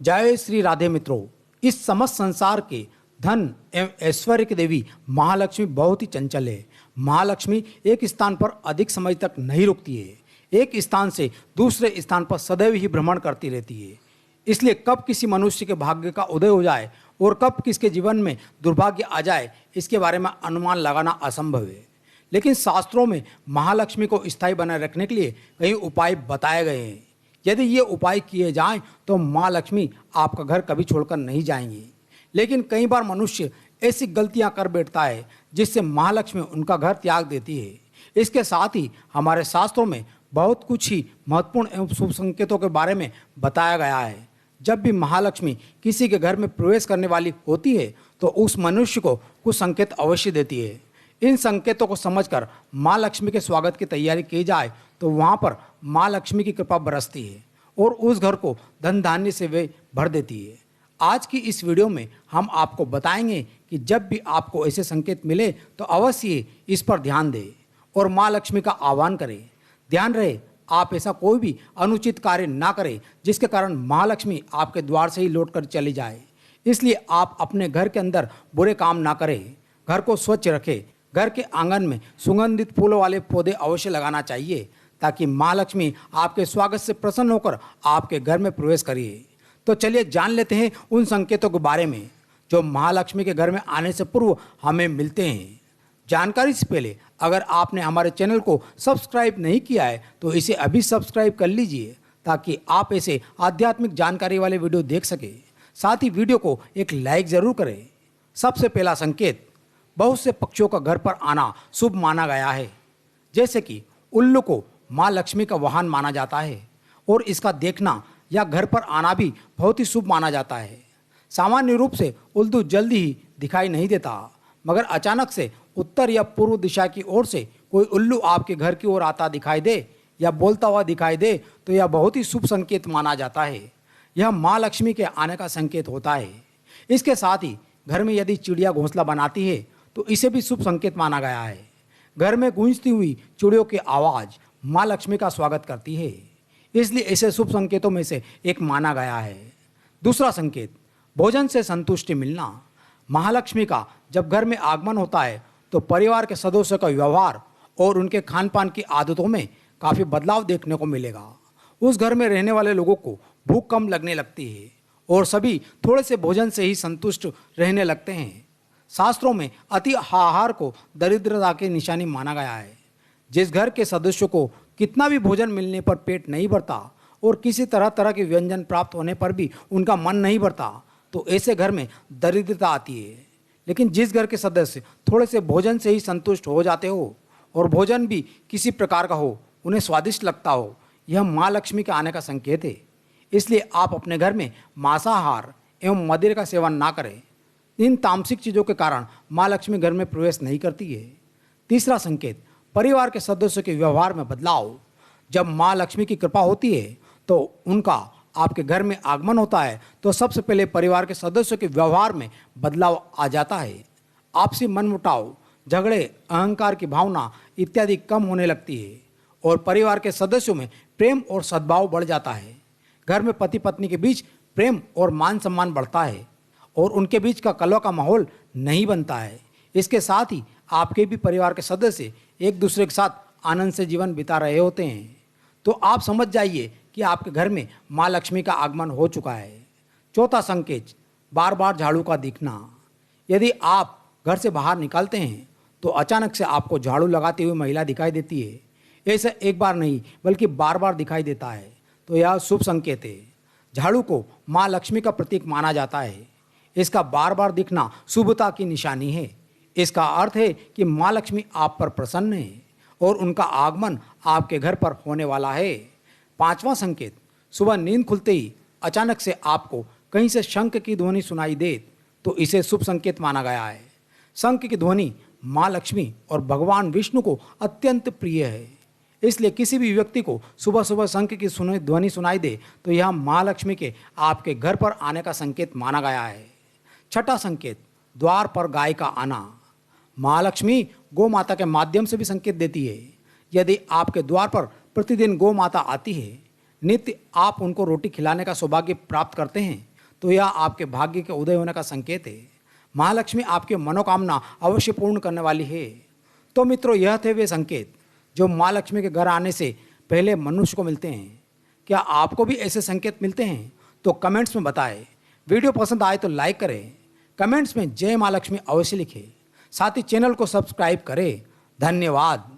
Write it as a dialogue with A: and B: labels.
A: जय श्री राधे मित्रों। इस समस्त संसार के धन एवं ऐश्वर्य की देवी महालक्ष्मी बहुत ही चंचल है। महालक्ष्मी एक स्थान पर अधिक समय तक नहीं रुकती है, एक स्थान से दूसरे स्थान पर सदैव ही भ्रमण करती रहती है। इसलिए कब किसी मनुष्य के भाग्य का उदय हो जाए और कब किसके जीवन में दुर्भाग्य आ जाए, इसके बारे में अनुमान लगाना असंभव है। लेकिन शास्त्रों में महालक्ष्मी को स्थायी बनाए रखने के लिए कई उपाय बताए गए हैं। यदि ये उपाय किए जाएं तो माँ लक्ष्मी आपका घर कभी छोड़कर नहीं जाएंगी। लेकिन कई बार मनुष्य ऐसी गलतियां कर बैठता है जिससे महालक्ष्मी उनका घर त्याग देती है। इसके साथ ही हमारे शास्त्रों में बहुत कुछ ही महत्वपूर्ण एवं शुभ संकेतों के बारे में बताया गया है। जब भी महालक्ष्मी किसी के घर में प्रवेश करने वाली होती है तो उस मनुष्य को कुछ संकेत अवश्य देती है। इन संकेतों को समझकर माँ लक्ष्मी के स्वागत की तैयारी की जाए तो वहाँ पर माँ लक्ष्मी की कृपा बरसती है और उस घर को धन धान्य से वे भर देती है। आज की इस वीडियो में हम आपको बताएंगे कि जब भी आपको ऐसे संकेत मिले तो अवश्य इस पर ध्यान दें और माँ लक्ष्मी का आह्वान करें। ध्यान रहे, आप ऐसा कोई भी अनुचित कार्य ना करें जिसके कारण महालक्ष्मी आपके द्वार से ही लौट कर चली जाए। इसलिए आप अपने घर के अंदर बुरे काम ना करें। घर को स्वच्छ रखें। घर के आंगन में सुगंधित फूलों वाले पौधे अवश्य लगाना चाहिए ताकि माँ लक्ष्मी आपके स्वागत से प्रसन्न होकर आपके घर में प्रवेश करिए। तो चलिए जान लेते हैं उन संकेतों के बारे में जो महालक्ष्मी के घर में आने से पूर्व हमें मिलते हैं। जानकारी से पहले अगर आपने हमारे चैनल को सब्सक्राइब नहीं किया है तो इसे अभी सब्सक्राइब कर लीजिए ताकि आप ऐसे आध्यात्मिक जानकारी वाले वीडियो देख सके। साथ ही वीडियो को एक लाइक ज़रूर करें। सबसे पहला संकेत, बहुत से पक्षियों का घर पर आना शुभ माना गया है। जैसे कि उल्लू को माँ लक्ष्मी का वाहन माना जाता है और इसका देखना या घर पर आना भी बहुत ही शुभ माना जाता है। सामान्य रूप से उल्लू जल्दी ही दिखाई नहीं देता, मगर अचानक से उत्तर या पूर्व दिशा की ओर से कोई उल्लू आपके घर की ओर आता दिखाई दे या बोलता हुआ दिखाई दे तो यह बहुत ही शुभ संकेत माना जाता है। यह माँ लक्ष्मी के आने का संकेत होता है। इसके साथ ही घर में यदि चिड़िया घोंसला बनाती है तो इसे भी शुभ संकेत माना गया है। घर में गूंजती हुई चिड़ियों की आवाज़ माँ लक्ष्मी का स्वागत करती है, इसलिए इसे शुभ संकेतों में से एक माना गया है। दूसरा संकेत, भोजन से संतुष्टि मिलना। महालक्ष्मी का जब घर में आगमन होता है तो परिवार के सदस्यों का व्यवहार और उनके खान पान की आदतों में काफ़ी बदलाव देखने को मिलेगा। उस घर में रहने वाले लोगों को भूख कम लगने लगती है और सभी थोड़े से भोजन से ही संतुष्ट रहने लगते हैं। शास्त्रों में अति आहार को दरिद्रता की निशानी माना गया है। जिस घर के सदस्यों को कितना भी भोजन मिलने पर पेट नहीं भरता और किसी तरह तरह के व्यंजन प्राप्त होने पर भी उनका मन नहीं भरता तो ऐसे घर में दरिद्रता आती है। लेकिन जिस घर के सदस्य थोड़े से भोजन से ही संतुष्ट हो जाते हो और भोजन भी किसी प्रकार का हो, उन्हें स्वादिष्ट लगता हो, यह माँ लक्ष्मी के आने का संकेत है। इसलिए आप अपने घर में मांसाहार एवं मदिरा का सेवन ना करें। इन तामसिक चीज़ों के कारण माँ लक्ष्मी घर में प्रवेश नहीं करती है। तीसरा संकेत, परिवार के सदस्यों के व्यवहार में बदलाव। जब माँ लक्ष्मी की कृपा होती है तो उनका आपके घर में आगमन होता है तो सबसे पहले परिवार के सदस्यों के व्यवहार में बदलाव आ जाता है। आपसी मनमुटाव, झगड़े, अहंकार की भावना इत्यादि कम होने लगती है और परिवार के सदस्यों में प्रेम और सद्भाव बढ़ जाता है। घर में पति पत्नी के बीच प्रेम और मान सम्मान बढ़ता है और उनके बीच का कलह का माहौल नहीं बनता है। इसके साथ ही आपके भी परिवार के सदस्य एक दूसरे के साथ आनंद से जीवन बिता रहे होते हैं। तो आप समझ जाइए कि आपके घर में माँ लक्ष्मी का आगमन हो चुका है। चौथा संकेत, बार बार झाड़ू का दिखना। यदि आप घर से बाहर निकलते हैं तो अचानक से आपको झाड़ू लगाती हुई महिला दिखाई देती है। ऐसा एक बार नहीं बल्कि बार बार दिखाई देता है तो यह शुभ संकेत है। झाड़ू को माँ लक्ष्मी का प्रतीक माना जाता है। इसका बार बार दिखना शुभता की निशानी है। इसका अर्थ है कि माँ लक्ष्मी आप पर प्रसन्न है और उनका आगमन आपके घर पर होने वाला है। पांचवा संकेत, सुबह नींद खुलते ही अचानक से आपको कहीं से शंख की ध्वनि सुनाई दे तो इसे शुभ संकेत माना गया है। शंख की ध्वनि माँ लक्ष्मी और भगवान विष्णु को अत्यंत प्रिय है। इसलिए किसी भी व्यक्ति को सुबह सुबह शंख की ध्वनि सुनाई दे तो यह माँ लक्ष्मी के आपके घर पर आने का संकेत माना गया है। छठा संकेत, द्वार पर गाय का आना। महालक्ष्मी गौ माता के माध्यम से भी संकेत देती है। यदि आपके द्वार पर प्रतिदिन गौ माता आती है, नित्य आप उनको रोटी खिलाने का सौभाग्य प्राप्त करते हैं तो यह आपके भाग्य के उदय होने का संकेत है। महालक्ष्मी आपकी मनोकामना अवश्य पूर्ण करने वाली है। तो मित्रों, यह थे वे संकेत जो माँ लक्ष्मी के घर आने से पहले मनुष्य को मिलते हैं। क्या आपको भी ऐसे संकेत मिलते हैं? तो कमेंट्स में बताएं। वीडियो पसंद आए तो लाइक करें, कमेंट्स में जय माँ लक्ष्मी अवश्य लिखें, साथ ही चैनल को सब्सक्राइब करें। धन्यवाद।